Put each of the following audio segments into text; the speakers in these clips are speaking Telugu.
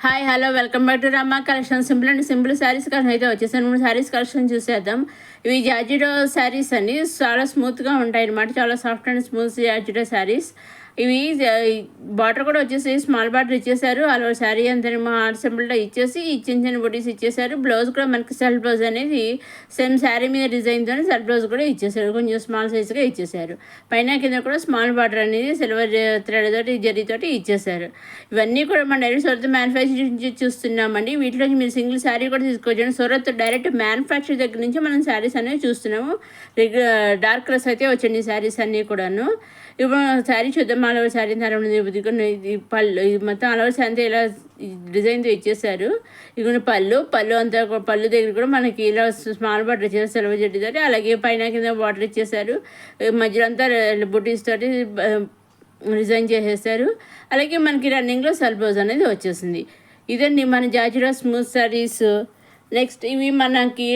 Hi hello welcome back to Rama collection. Simple and simple saris collection అయితే వచ్చేసాను. మూడు శారీస్ కలెక్షన్ చూసేద్దాం. ఇవి జార్జిడో శారీస్ అండి. చాలా స్మూత్గా ఉంటాయి అన్నమాట. చాలా సాఫ్ట్ అండ్ స్మూత్ జార్జిడో శారీస్. ఇవి బార్డర్ కూడా వచ్చేసి స్మాల్ బార్డర్ ఇచ్చేసారు. అలా శారీ అంతా హార్ట్ సింపుల్గా ఇచ్చేసి చిన్న చిన్న బుటీస్ ఇచ్చేసారు. బ్లౌజ్ కూడా మనకి సెల్ఫ్ బ్లౌజ్ అనేది సేమ్ శారీ మీద డిజైన్తో సెల్ఫ్ బ్లౌజ్ కూడా ఇచ్చేసారు. కొంచెం స్మాల్ సైజ్గా ఇచ్చేసారు. పైన కింద కూడా స్మాల్ బార్డర్ అనేది సిల్వర్ థ్రెడ్ తోటి జరీతోటి ఇచ్చేసారు. ఇవన్నీ కూడా మన డైరెక్ట్ సూరత్ మ్యానుఫ్యాక్చరింగ్ నుంచి చూస్తున్నామండి. వీటిలో మీరు సింగిల్ శారీ కూడా తీసుకోవచ్చు. సూరత్ డైరెక్ట్ మ్యానుఫ్యాక్చర్ దగ్గర నుంచి మనం శారీస్ అనేవి చూస్తున్నాము. డార్క్ కలర్స్ అయితే వచ్చండి శారీస్ అన్నీ కూడాను. ఇప్పుడు శారీ చూద్దాం. అలవర్ శారీ ఇది పళ్ళు, ఇది మొత్తం అలవర్ శారీ అంతా ఇలా డిజైన్తో ఇచ్చేసారు. ఇదిగోండి పళ్ళు అంతా పళ్ళు దగ్గర కూడా మనకి ఇలా స్మాల్ బార్డర్ ఇచ్చేసారు సిల్వర్ జడ్డితోటి. అలాగే పైన కింద బార్డర్ ఇచ్చేసారు. మధ్యలో అంతా బుటీస్ తోటి డిజైన్ చేసేసారు. అలాగే మనకి రన్నింగ్లో సెల్ఫ్ బ్లౌజ్ అనేది వచ్చేసింది. ఇదండి మన జార్జిడో స్మూత్ శారీస్. నెక్స్ట్ ఇవి మనకి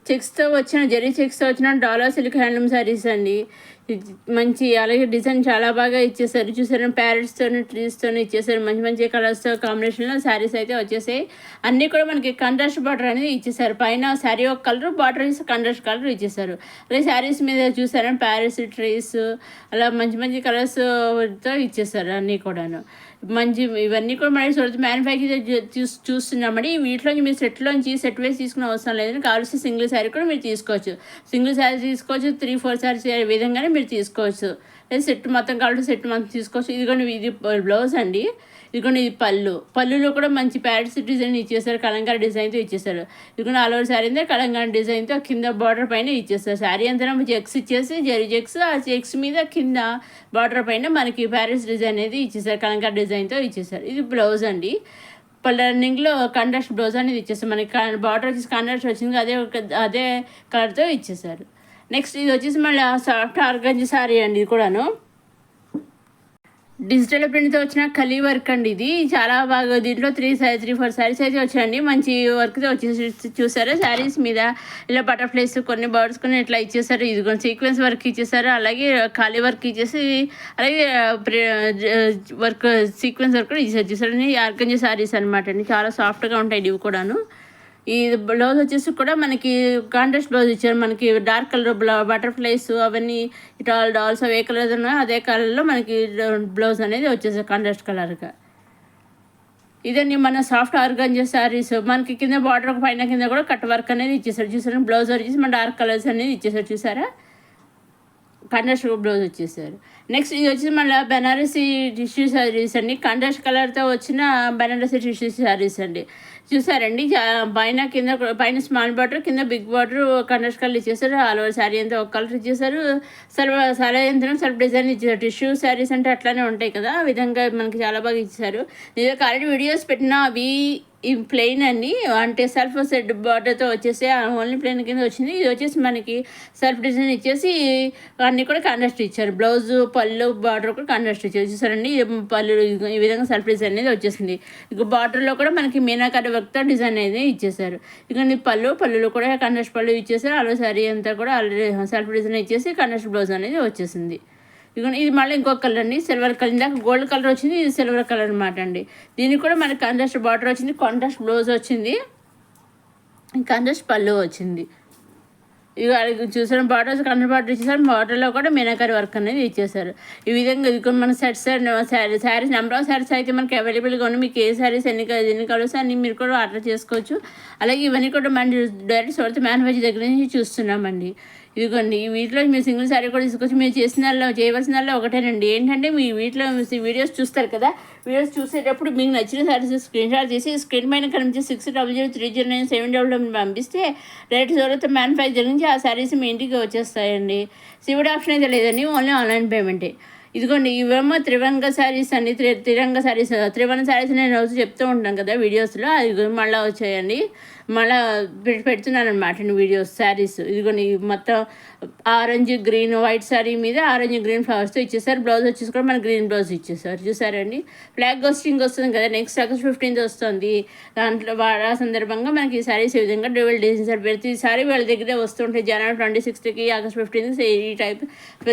చెక్స్తో వచ్చిన జరీ చెక్స్తో వచ్చిన డాలర్ సిల్క్ హ్యాండ్లూమ్ శారీస్ అండి. మంచి అలాగే డిజైన్ చాలా బాగా ఇచ్చేసారు. చూసారు ప్యారెట్స్తో ట్రీస్తో ఇచ్చేసారు. మంచి మంచి కలర్స్తో కాంబినేషన్లో శారీస్ అయితే వచ్చేసాయి. అన్నీ కూడా మనకి కంట్రాస్ట్ బార్డర్ అనేది ఇచ్చేసారు. పైన శారీ ఒక కలర్, బార్డర్ కంట్రాస్ట్ కలర్ ఇచ్చేసారు. అలాగే శారీస్ మీద చూసారని ప్యారెట్స్ ట్రీస్ అలా మంచి మంచి కలర్స్తో ఇచ్చేసారు అన్నీ కూడాను. మంచి ఇవన్నీ కూడా మనకి సూరత్ మ్యానుఫ్యాక్చర్ చూస్తున్నామండి. వీటిలో మీరు సెట్ వేసి తీసుకునే అవసరం లేదని కావాల్సిన సింగిల్ శారీ కూడా మీరు తీసుకోవచ్చు. సింగిల్ శారీ తీసుకోవచ్చు, 3-4 శారీస్ విధంగానే మీరు తీసుకోవచ్చు. లేదా సెట్ మొత్తం కావాలంటే సెట్ మొత్తం తీసుకోవచ్చు. ఇది బ్లౌజ్ అండి. ఇదిగోండి ఇది పళ్ళులో కూడా మంచి ప్యారెట్స్ డిజైన్ ఇచ్చేసారు. కలంకారీ డిజైన్తో ఇచ్చేసారు. ఇదిగోండి ఆల్ ఓవర్ శారీ అంతా కలంకారీ డిజైన్తో కింద బార్డర్ పైన ఇచ్చేస్తారు. శారీ అంతా చెక్స్ ఇచ్చేసి జరీ చెక్స్, ఆ చెక్స్ మీద కింద బార్డర్ పైన మనకి ప్యారెట్స్ డిజైన్ అనేది ఇచ్చేసారు. కలంకారీ డిజైన్తో ఇచ్చేసారు. ఇది బ్లౌజ్ అండి. రన్నింగ్లో కాంట్రాస్ట్ బ్లౌజ్ అనేది ఇచ్చేసారు. మనకి బార్డర్ వచ్చేసి కాంట్రాస్ట్ వచ్చింది, అదే కలర్తో ఇచ్చేసారు. నెక్స్ట్ ఇది వచ్చేసి మళ్ళీ సాఫ్ట్ ఆర్గంజీ శారీ అండి. ఇది కూడాను డిజిటల్ ప్రింట్తో వచ్చిన కలీ వర్క్ అండి. ఇది చాలా బాగా దీంట్లో 3-4 శారీస్ అయితే వచ్చాయండి. మంచి వర్క్తో వచ్చేసి చూసారా శారీస్ మీద ఇలా బటర్ఫ్లైస్ కొన్ని బర్డ్స్ కొన్ని ఇట్లా ఇచ్చేసారు. ఇది కొన్ని సీక్వెన్స్ వర్క్ ఇచ్చేసారు. అలాగే ఖాళీ వర్క్ ఇచ్చేసి అలాగే వర్క్ సీక్వెన్స్ వర్క్ కూడా ఇచ్చేసారు. చూసారని ఆర్గంజీ శారీస్ అనమాట అండి. చాలా సాఫ్ట్గా ఉంటాయి ఇవి కూడాను. ఈ బ్లౌజ్ వచ్చేసి కూడా మనకి కాంట్రాస్ట్ బ్లౌజ్ ఇచ్చారు. మనకి డార్క్ కలర్ బటర్ఫ్లైస్ అవన్నీ ఇట్లా డాల్స్ అవి ఏ కలర్ ఉన్నాయో అదే కలర్లో మనకి బ్లౌజ్ అనేది వచ్చేసారు కాంట్రాస్ట్ కలర్గా. ఇదండి మన సాఫ్ట్ ఆర్గంజా శారీస్. మనకి కింద బార్డర్ పైన కింద కూడా కట్ వర్క్ అనేది ఇచ్చేసారు. చూసారా బ్లౌజ్ వచ్చేసి మన డార్క్ కలర్స్ అనేది ఇచ్చేసారు. చూసారా కాంట్రాస్ట్ బ్లౌజ్ వచ్చేసారు. నెక్స్ట్ ఇది వచ్చేసి మళ్ళీ బెనారసీ టిష్యూ శారీస్ అండి. కాంట్రాస్ట్ కలర్తో వచ్చిన బెనారసీ టిష్యూ శారీస్ అండి. చూసారండి పైన స్మాల్ బార్డర్ కింద బిగ్ బార్డర్ కాంట్రాస్ట్ కలర్ ఇచ్చేసారు. ఆల్ ఓవర్ శారీ అంతా ఒక కలర్ ఇచ్చేసారు. సెల్ఫ్ డిజైన్ ఇచ్చేసారు. టిష్యూ శారీస్ అంటే అట్లానే ఉంటాయి కదా, ఆ విధంగా మనకి చాలా బాగా ఇచ్చేసారు. నేను ఆల్రెడీ వీడియోస్ పెట్టిన అవి ఈ ప్లెయిన్ అండి, అంటే సెల్ఫ్ సెట్ బార్డర్తో వచ్చేసి ఓన్లీ ప్లెయిన్ కింద వచ్చింది. ఇది వచ్చేసి మనకి సెల్ఫ్ డిజైన్ ఇచ్చేసి అన్నీ కూడా కాంట్రాస్ట్ ఇచ్చారు. బ్లౌజ్ పళ్ళు బార్డర్ కూడా కాంట్రాస్ట్ ఇచ్చారు. చూసారండి పళ్ళు ఈ విధంగా సెల్ఫ్ డిజైన్ అనేది వచ్చేసింది. ఇక బార్డర్లో కూడా మనకి మీనాకారి వర్క్తో డిజైన్ అనేది ఇచ్చేసారు. ఇక పళ్ళులో కూడా కాంట్రాస్ట్ పళ్ళు ఇచ్చేసారు. అలా శారీ అంతా కూడా ఆల్రెడీ సెల్ఫ్ డిజైన్ ఇచ్చేసి కాంట్రాస్ట్ బ్లౌజ్ అనేది వచ్చేసింది. ఇది మళ్ళీ ఇంకొక కలర్ అండి, సిల్వర్ కలర్. ఇందాక గోల్డ్ కలర్ వచ్చింది, ఇది సిల్వర్ కలర్ అనమాట అండి. దీనికి కూడా మనకి కాంట్రాస్ట్ బార్డర్ వచ్చింది, కాంట్రాస్ట్ బ్లౌజ్ వచ్చింది, కాంట్రాస్ట్ పళ్ళు వచ్చింది. ఇక చూసారు బార్డర్స్ కాంట్రాస్ట్ బార్డర్ ఇచ్చేసారు. బార్డర్లో కూడా మీనాకారి వర్క్ అనేది ఇచ్చేసారు. ఈ విధంగా ఇది మన శారీస్ నెంబర్ ఆఫ్ శారీస్ అయితే మనకి అవైలబుల్గా ఉన్నాయి. మీకు ఏ శారీస్ ఎన్ని కావాల్సి అన్ని మీరు కూడా ఆర్డర్ చేసుకోవచ్చు. అలాగే ఇవన్నీ కూడా మన డైరెక్ట్ సూరత్ మ్యానుఫ్యాక్చర్ దగ్గర నుంచి చూస్తున్నామండి. ఇదిగోండి వీటిలో మీరు సింగిల్ శారీ కూడా తీసుకొచ్చి మీరు చేయవలసిన ఒకటేనండి. ఏంటంటే మీ వీటిలో వీడియోస్ చూస్తారు కదా, వీడియోస్ చూసేటప్పుడు మీకు నచ్చిన శారీస్ స్క్రీన్ షాట్ చేసి స్క్రీన్ పైన కనిపించే 60030970 పంపిస్తే డైరెక్ట్ సూరత్ మ్యానుఫ్యాక్చర్ నుంచి ఆ శారీస్ మీ ఇంటికి వచ్చేస్తాయండి. సివిడ్ ఆప్షన్ అయితే లేదండి, ఓన్లీ ఆన్లైన్ పేమెంటే. ఇదిగోండి ఇవేమో త్రివంగ శారీస్ అండి. త్రివర్ణ శారీస్ నేను రోజు చెప్తూ ఉంటాను కదా వీడియోస్లో, అది మళ్ళీ వచ్చాయండి. మళ్ళీ పెడుతున్నాను అనమాట వీడియోస్ శారీస్. ఇదిగోండి మొత్తం ఆరెంజ్ గ్రీన్ వైట్ శారీ మీద ఆరెంజ్ గ్రీన్ ఫ్లవర్స్తో ఇచ్చేసారు. బ్లౌజ్ వచ్చేసి కూడా మన గ్రీన్ బ్లౌజ్ ఇచ్చేసారు. చూసారండి ఫ్లాగ్ హోస్టింగ్ వస్తుంది కదా, నెక్స్ట్ ఆగస్ట్ 15th వస్తుంది. దాంట్లో ఆ సందర్భంగా మనకి ఈ శారీస్ ఈ విధంగా డ్యూయల్ డిజైన్స్ ప్రతిసారి వాళ్ళ దగ్గరే వస్తుంటాయి. జనవరి 26th ఆగస్ట్ 15th ఈ టైప్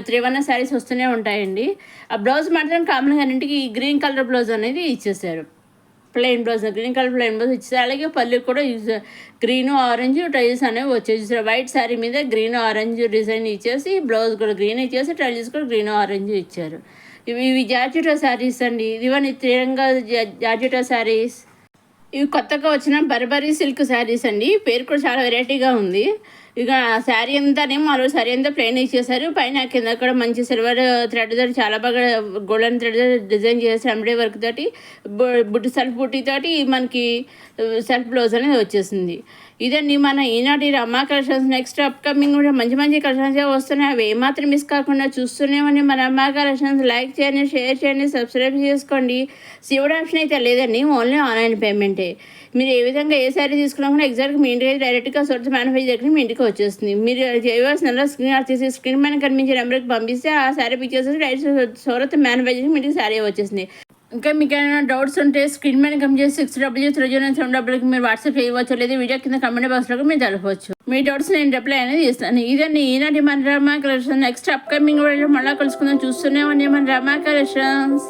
త్రివర్ణ శారీస్ వస్తూనే ఉంటాయండి. ఆ బ్లౌజ్ మాత్రం కామన్గా అన్నింటికి గ్రీన్ కలర్ బ్లౌజ్ అనేది ఇచ్చేసారు. Plain blouse green colour plain blouse ఇచ్చేసారు. అలాగే పళ్ళు కూడా గ్రీన్ ఆరెంజ్ టైల్స్ అనేవి వచ్చేసి వైట్ శారీ మీద గ్రీన్ ఆరెంజ్ డిజైన్ ఇచ్చేసి బ్లౌజ్ కూడా గ్రీన్ ఇచ్చేసి టైల్స్ కూడా గ్రీన్ ఆరెంజ్ ఇచ్చారు. ఇవి జార్జెటా శారీస్ అండి. ఇవన్నీ తిరంగా జార్జెటా శారీస్. ఇవి కొత్తగా వచ్చిన బర్బరీ సిల్క్ శారీస్ అండి. పేరు కూడా చాలా వెరైటీగా ఉంది. ఇక శారీ అంతానేమో ఆ రోజు శారీ అంతా ప్లెయిన్ ఇచ్చేసారు. పైన కింద కూడా మంచి సిల్వర్ థ్రెడ్ తోటి చాలా బాగా గోల్డెన్ థ్రెడ్ డిజైన్ చేసి ఎంబ్రాయిడరీ వర్క్ తోటి సెల్ఫ్ బుట్టి తోటి మనకి సెల్ఫ్ బ్లౌజ్ అనేది వచ్చేసింది. ఇదండి మన ఈనాటి రమా కలెక్షన్స్. నెక్స్ట్ అప్కమింగ్ కూడా మంచి మంచి కలెక్షన్స్ వస్తున్నాయి. అవి ఏమాత్రం మిస్ కాకుండా చూస్తూనేమని మన రమా కలెక్షన్స్ లైక్ చేయండి, షేర్ చేయండి, సబ్స్క్రైబ్ చేసుకోండి. శివుడు ఆప్షన్ అయితే లేదండి, ఓన్లీ ఆన్లైన్ పేమెంటే. మీరు ఏ విధంగా ఏ శారీ తీసుకున్నా కూడా ఎగ్జాక్ట్గా మీ ఇంటికి డైరెక్ట్గా సోర్స్ మ్యానుఫ్యాక్చర్ దగ్గర మీ ఇంటికి వచ్చేస్తుంది. మీరు చేయవలసిన స్క్రీన్ తీసి స్క్రీన్ పైన కనిపించే నెంబర్కి పంపిస్తే ఆ sari pictures direct Surat manufacture మీ ఇంటికి శారీ వచ్చేసింది. ఇంకా మీకు ఏమైనా డౌట్స్ ఉంటే స్క్రీన్ మీద కంప్లీట్ 60007 మీరు వాట్సాప్ చేయవచ్చు, లేదా వీడియో కింద కమెంట్ బాక్స్లో మీరు తెలపవచ్చు. మీ డౌట్స్ నేను రిప్లై అనేది ఇస్తాను. ఇదండి ఈనాటి మన రమా కలెక్షన్. నెక్స్ట్ అప్కమింగ్ మళ్ళీ కలుసుకుందాం. చూస్తూనే ఉండే మన రమా కలెక్షన్స్.